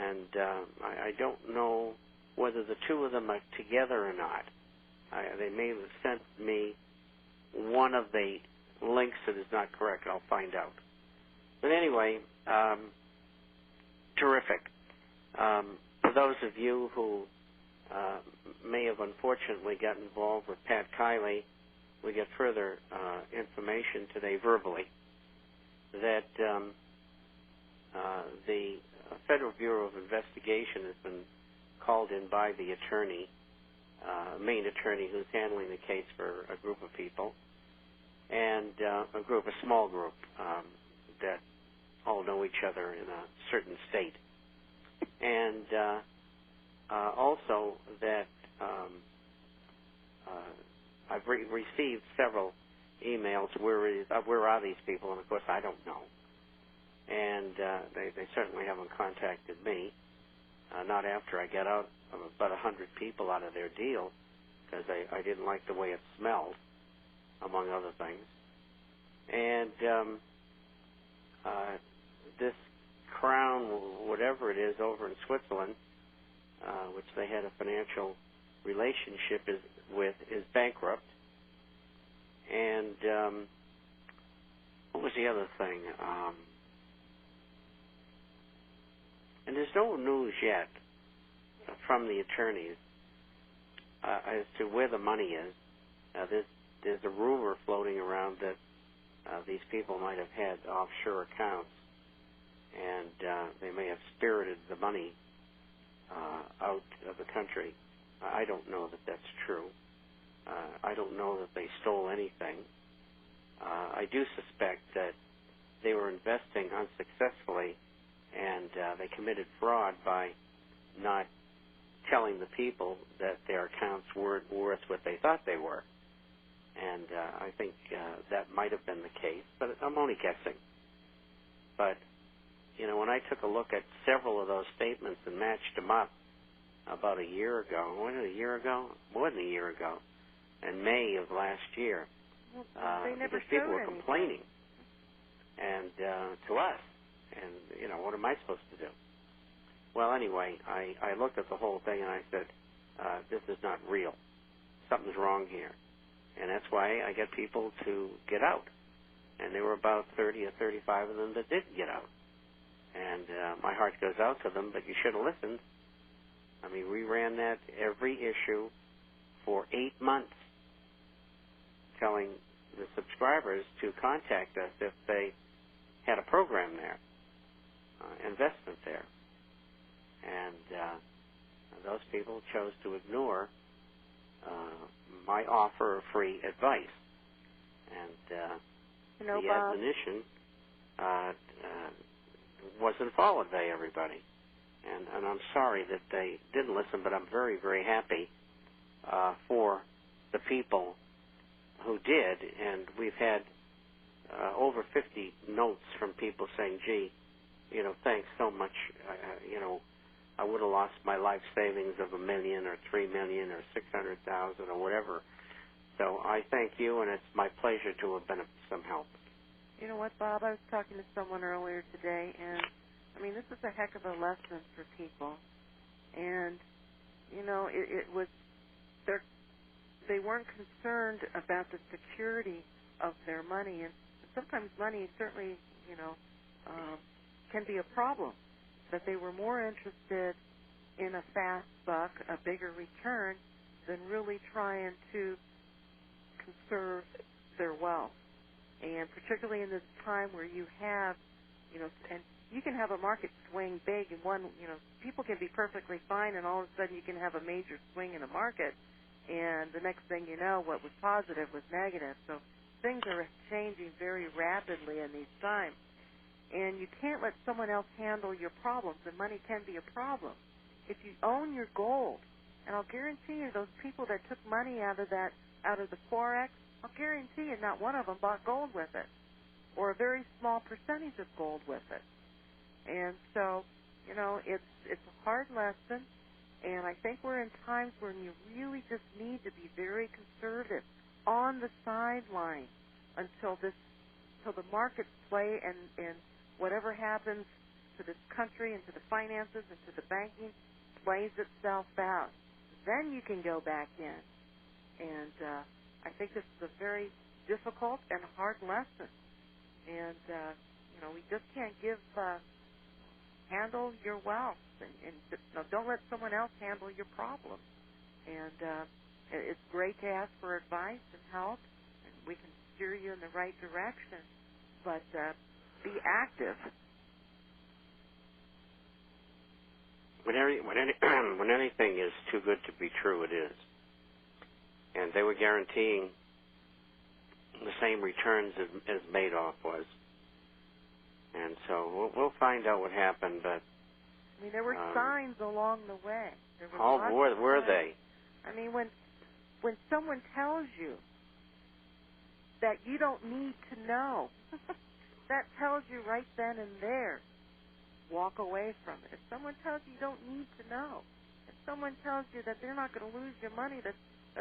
and I don't know whether the two of them are together or not. They may have sent me one of the links that is not correct. I'll find out. But anyway, terrific. For those of you who may have unfortunately got involved with Pat Kiley, we get further information today verbally that the Federal Bureau of Investigation has been called in by the attorney, main attorney who's handling the case for a group of people, and a small group that all know each other in a certain state. And also that I've received several emails, where are these people? And, of course, I don't know. And they certainly haven't contacted me, not after I got out about 100 people out of their deal, because I didn't like the way it smelled, among other things. And this Crown, whatever it is, over in Switzerland, which they had a financial relationship with, is bankrupt. And what was the other thing? And there's no news yet from the attorneys as to where the money is. There's a rumor floating around that these people might have had offshore accounts, and they may have spirited the money out of the country. I don't know that that's true. I don't know that they stole anything. I do suspect that they were investing unsuccessfully, and they committed fraud by not telling the people that their accounts weren't worth what they thought they were. And I think that might have been the case, but I'm only guessing. But, you know, when I took a look at several of those statements and matched them up about a year ago, more than a year ago, in May of last year, because people were complaining and to us, and, you know, what am I supposed to do? Well, anyway, I looked at the whole thing and I said, this is not real. Something's wrong here. And that's why I get people to get out. And there were about 30 or 35 of them that didn't get out. And my heart goes out to them, but you should have listened. I mean, we ran that every issue for 8 months, telling the subscribers to contact us if they had a program there, investment there. And those people chose to ignore my offer of free advice. And the admonition wasn't followed by everybody. And I'm sorry that they didn't listen, but I'm very, very happy for the people who did. And we've had over 50 notes from people saying, gee, you know, thanks so much. You know, I would have lost my life savings of $1 million or $3 million or $600,000 or whatever. So I thank you, and it's my pleasure to have been of some help. You know what, Bob? I was talking to someone earlier today, and, I mean, this is a heck of a lesson for people. And, you know, it was, they weren't concerned about the security of their money. And sometimes money certainly, you know, can be a problem. But they were more interested in a fast buck, a bigger return, than really trying to conserve their wealth. And particularly in this time where you have, you know, and you can have a market swing big, and one, you know, people can be perfectly fine, and all of a sudden you can have a major swing in a market, and the next thing you know, what was positive was negative. So things are changing very rapidly in these times. And you can't let someone else handle your problems, and money can be a problem. If you own your gold, and I'll guarantee you those people that took money out of the Forex, I'll guarantee you not one of them bought gold with it, or a very small percentage of gold with it. And so, you know, it's a hard lesson, and I think we're in times when you really just need to be very conservative on the sideline until the markets play and whatever happens to this country and to the finances and to the banking plays itself out. Then you can go back in. And I think this is a very difficult and hard lesson. And, we just can't handle your wealth. And don't let someone else handle your problem. And it's great to ask for advice and help, and we can steer you in the right direction. But be active. When anything is too good to be true, it is. And they were guaranteeing the same returns as Madoff was. And so we'll find out what happened. But I mean, there were signs along the way. There were were they? I mean, when someone tells you that you don't need to know, that tells you right then and there, walk away from it. If someone tells you don't need to know, if someone tells you that they're not going to lose your money, that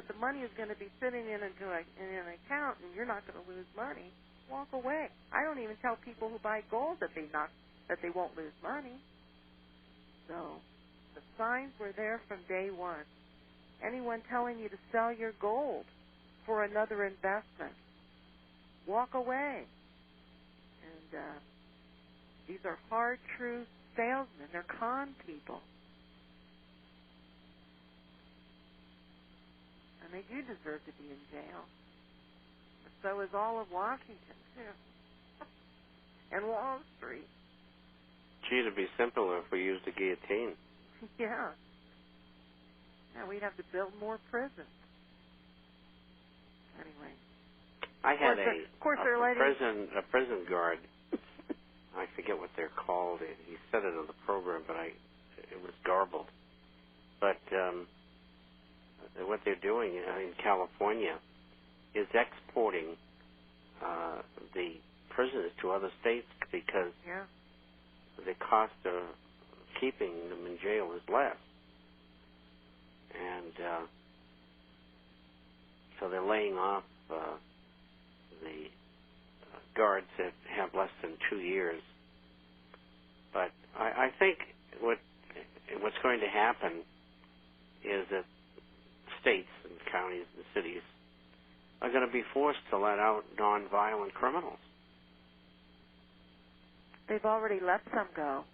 the money is going to be sitting in an account and you're not going to lose money, walk away. I don't even tell people who buy gold that they won't lose money. So the signs were there from day one. Anyone telling you to sell your gold for another investment, walk away. And these are hard, true salesmen. They're con people. And they do deserve to be in jail. But so is all of Washington, too. And Wall Street. Gee, it'd be simpler if we used the guillotine. Yeah. Yeah, we'd have to build more prisons. Anyway. I had a prison guard. I forget what they're called. He said it on the program, but it was garbled. But what they're doing in California is exporting the prisoners to other states because the cost of keeping them in jail is less. And so they're laying off the guards that have less than 2 years. But I think what's going to happen is that states and counties and cities are going to be forced to let out nonviolent criminals. They've already let some go.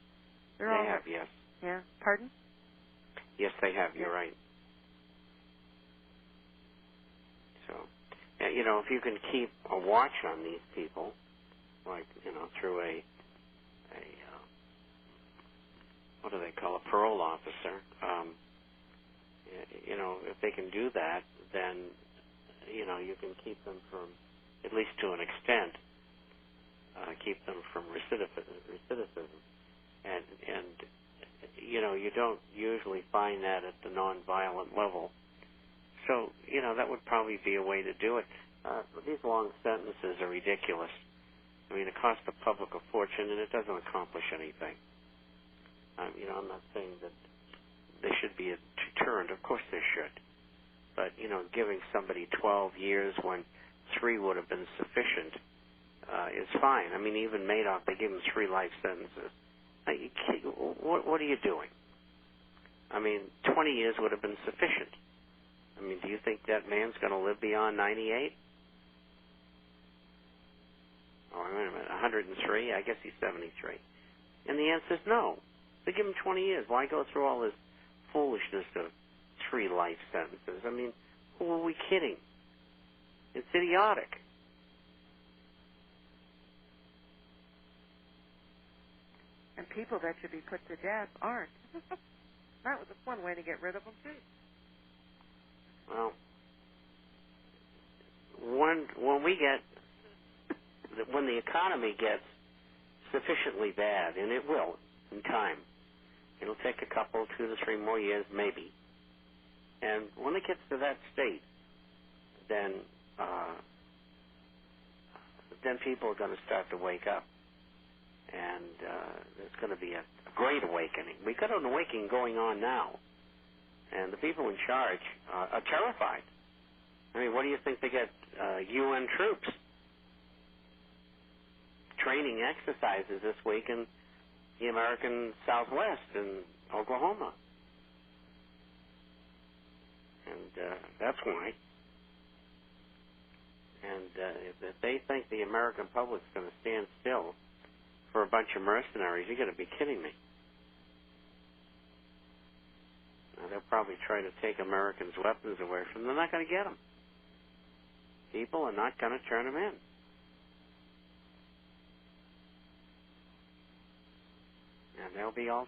They have, yes. Yeah. Pardon? Yes, they have. You're right. So, if you can keep a watch on these people, like, through a what do they call a parole officer, if they can do that, then, you can keep them from, at least to an extent, keep them from recidivism. And you don't usually find that at the nonviolent level. So, that would probably be a way to do it. These long sentences are ridiculous. I mean, it costs the public a fortune, and it doesn't accomplish anything. I'm not saying that they should be deterrent. Of course they should. But, giving somebody 12 years when 3 would have been sufficient is fine. I mean, even Madoff, they gave him 3 life sentences. What are you doing? I mean, 20 years would have been sufficient. I mean, do you think that man's going to live beyond 98? Oh, wait a minute, 103? I guess he's 73. And the answer is no. They give him 20 years. Why go through all this foolishness of 3 life sentences? I mean, who are we kidding? It's idiotic. And people that should be put to death aren't. That was one way to get rid of them, too. Well, when the economy gets sufficiently bad, and it will in time, it'll take a couple, 2 to 3 more years, maybe. And when it gets to that state, then people are going to start to wake up, and there's going to be a great awakening. We've got an awakening going on now, and the people in charge are terrified. I mean, what do you think they get UN troops training exercises this week in the American Southwest in Oklahoma. And that's why. And if they think the American public's going to stand still for a bunch of mercenaries, you're going to be kidding me. Now, they'll probably try to take Americans' weapons away from them. They're not going to get them. People are not going to turn them in. And they'll be all